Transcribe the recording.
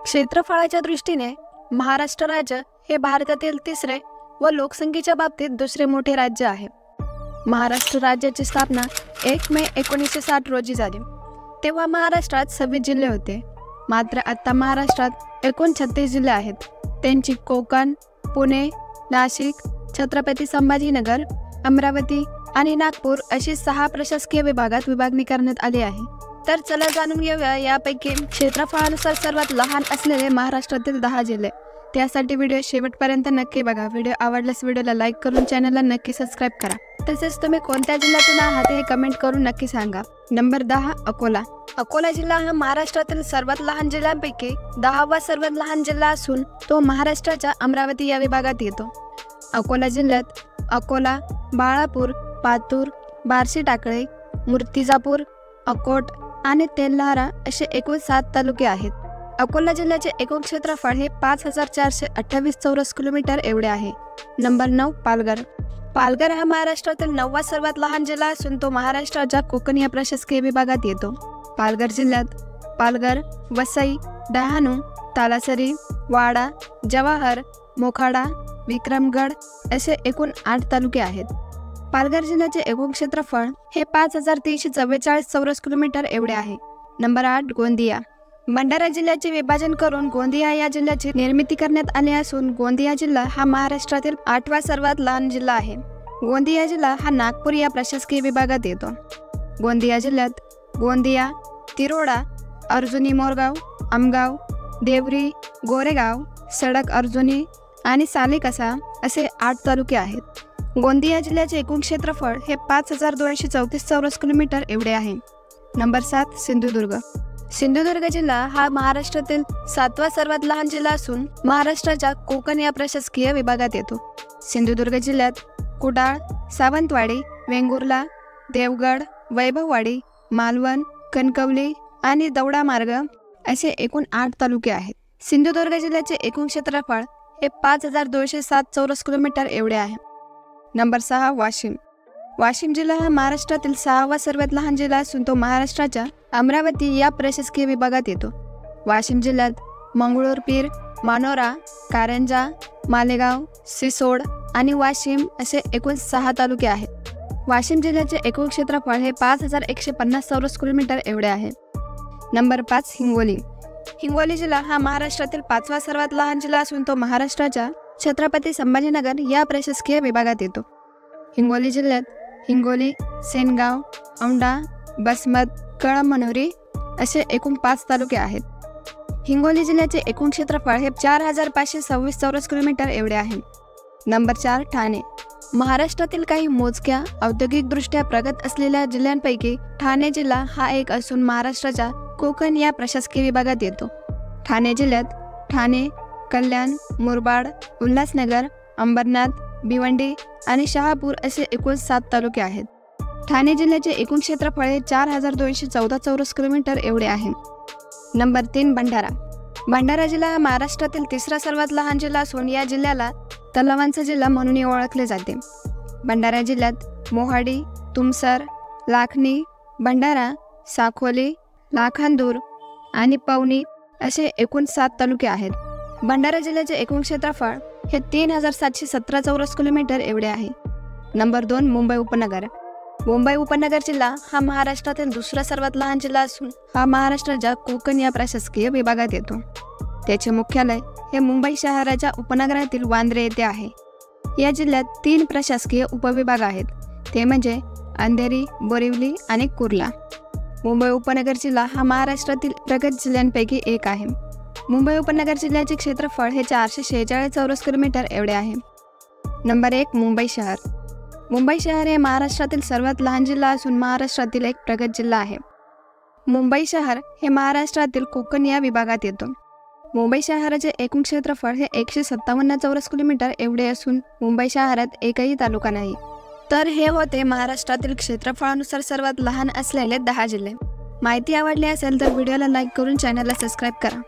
क्षेत्रफळाच्या दृष्टीने महाराष्ट्र राज्य हे भारतातील तिसरे व लोकसंख्येच्या बाबतीत दुसरे मोठे राज्य आहे। महाराष्ट्र राज्याची स्थापना 1 मे 1960 रोजी झाली। तेव्हा महाराष्ट्रात 26 जिल्हे होते। मात्र आता महाराष्ट्रात एकूण 36 जिल्हे आहेत। त्यांची कोकण, पुणे, नाशिक, छत्रपती संभाजीनगर, अमरावती आणि नागपूर अशी 6 प्रशासकीय विभागात विभागणी करण्यात आली आहे। तर चला जाणून घेऊया यापैकी क्षेत्रफळानुसार सर्वात लहान असलेले महाराष्ट्रातील 10 जिल्हे। त्यासाठी व्हिडिओ शेवटपर्यंत नक्की बघा। व्हिडिओ आवडल्यास व्हिडिओला लाईक करून चॅनलला नक्की सबस्क्राइब करा। तसेच तुम्ही कोणत्या जिल्ह्यातून आहात हे कमेंट करून नक्की सांगा। नंबर 10 अकोला। अकोला जिल्हा हा महाराष्ट्रातील सर्वात लहान जिल्ह्यांपैकी 10वा सर्वात लहान जिल्हा असून तो महाराष्ट्राच्या अमरावती या विभागात येतो। अकोला जिल्ह्यात अकोला, बाळापूर, पातूर, बार्शी टाकळे, मूर्तिजापूर, अकोट आणि तेल्हारा असे एकूण 7 तालुके आहेत। अकोला जिल्ह्याचे एकूण क्षेत्रफळ हे 5428 चौरस किलोमीटर एवढे आहे। नंबर 9 पालघर। पालघर हा महाराष्ट्रातील 9वा सर्वात लहान जिल्हा असून तो महाराष्ट्राच्या कोकण या प्रशासकीय विभागात येतो। पालघर जिल्ह्यात पालघर, वसई, डहाणू, तालासरी, वाडा, जवाहर, मोखाडा, विक्रमगड असे एकूण 8 तालुके आहेत। पालघर जिल्ह्याचे एकूण क्षेत्रफळ हे 5344 चौरस किलोमीटर एवढे आहे। नंबर 8 गोंदिया। भंडारा जिल्ह्याचे विभाजन करून गोंदिया या जिल्ह्याची निर्मिती करण्यात आली असून गोंदिया जिल्हा हा महाराष्ट्रातील 8वा सर्वात लहान जिल्हा आहे। गोंदिया जिल्हा हा नागपूर या प्रशासकीय विभागात येतो। गोंदिया जिल्ह्यात गोंदिया, तिरोडा, अर्जुनी मोरगाव, आमगाव, देवरी, गोरेगाव, सडक अर्जुनी आणि सालेकसा असे 8 तालुके आहेत। गोंदिया जिल्ह्याचे एकूण क्षेत्रफळ हे 5234 चौरस किलोमीटर एवढे आहे। नंबर 7 सिंधुदुर्ग। सिंधुदुर्ग जिल्हा हा महाराष्ट्रातील 7वा सर्वात लहान जिल्हा असून महाराष्ट्राच्या कोकण या प्रशासकीय विभागात येतो। सिंधुदुर्ग जिल्ह्यात कुडाळ, सावंतवाडी, वेंगुर्ला, देवगड, वैभववाडी, मालवण, कणकवली आणि दौडा मार्ग असे एकूण 8 तालुके आहेत। सिंधुदुर्ग जिल्ह्याचे एकूण क्षेत्रफळ हे 5207 चौरस किलोमीटर एवढे आहे। नंबर 6 वाशिम। वाशिम जिल्हा हा महाराष्ट्रातील 6वा सर्वात लहान जिल्हा असून तो महाराष्ट्राच्या अमरावती या प्रशासकीय विभागात येतो। वाशिम जिल्ह्यात मंगळूरपीर, मानोरा, कारंजा, मालेगाव, सिसोड आणि वाशिम असे एकूण 6 तालुके आहेत। वाशिम जिल्ह्याचे एकूण क्षेत्रफळ हे 5150 चौरस किलोमीटर एवढे आहे। नंबर 5 हिंगोली। हिंगोली जिल्हा हा महाराष्ट्रातील 5वा सर्वात लहान जिल्हा असून तो महाराष्ट्राच्या छत्रपती संभाजीनगर या प्रशासकीय विभागात येतो। हिंगोली जिल्ह्यात हिंगोली, सेनगाव, औंढा, बसमत, कळमनुरी असे एकूण 5 तालुके आहेत। हिंगोली जिल्ह्याचे एकूण क्षेत्रफळ हे 4526 चौरस किलोमीटर एवढे आहे। नंबर 4 ठाणे। महाराष्ट्रातील काही मोजक्या औद्योगिकदृष्ट्या प्रगत असलेल्या जिल्ह्यांपैकी ठाणे जिल्हा हा एक असून महाराष्ट्राच्या कोकण या प्रशासकीय विभागात येतो। ठाणे जिल्ह्यात ठाणे, कल्याण, मुरबाड, उल्हासनगर, अंबरनाथ, भिवंडी आणि शहापूर असे एकूण 7 तालुके आहेत। ठाणे जिल्ह्याचे एकूण क्षेत्रफळ हे 4214 चौरस किलोमीटर एवढे आहे। नंबर 3 भंडारा। भंडारा जिल्हा हा महाराष्ट्रातील 3रा सर्वात लहान जिल्हा असून या जिल्ह्याला तलावांचा जिल्हा म्हणून ओळखले जाते। भंडारा जिल्ह्यात मोहाडी, तुमसर, लाखनी, भंडारा, साखोली, लाखांदूर आणि पवनी असे एकूण 7 तालुके आहेत। भंडारा जिल्ह्याचे एकूण क्षेत्रफळ हे 3717 चौरस किलोमीटर एवढे आहे। नंबर 2 मुंबई उपनगर। मुंबई उपनगर जिल्हा हा महाराष्ट्रातील 2रा सर्वात लहान जिल्हा असून हा महाराष्ट्राच्या कोकण या प्रशासकीय विभागात येतो। त्याचे मुख्यालय हे मुंबई शहराच्या उपनगरातील वांद्रे येथे आहे। या जिल्ह्यात 3 प्रशासकीय उपविभाग आहेत, ते म्हणजे अंधेरी, बोरिवली आणि कुर्ला। मुंबई उपनगर जिल्हा हा महाराष्ट्रातील प्रगत जिल्ह्यांपैकी एक आहे। मुंबई उपनगर जिल्ह्याचे क्षेत्रफळ हे 446 चौरस किलोमीटर एवढे आहे। नंबर 1 मुंबई शहर। मुंबई शहर हे महाराष्ट्रातील सर्वात लहान जिल्हा असून महाराष्ट्रातील एक प्रगत जिल्हा आहे। मुंबई शहर हे महाराष्ट्रातील कोकण या विभागात येतो। मुंबई शहराचे एकूण क्षेत्रफळ हे 157 चौरस किलोमीटर एवढे असून मुंबई शहरात एकही तालुका नाही। तर हे होते महाराष्ट्रातील क्षेत्रफळानुसार सर्वात लहान असलेले 10 जिल्हे। माहिती आवडली असेल तर व्हिडिओला लाईक करून चॅनलला सबस्क्राइब करा।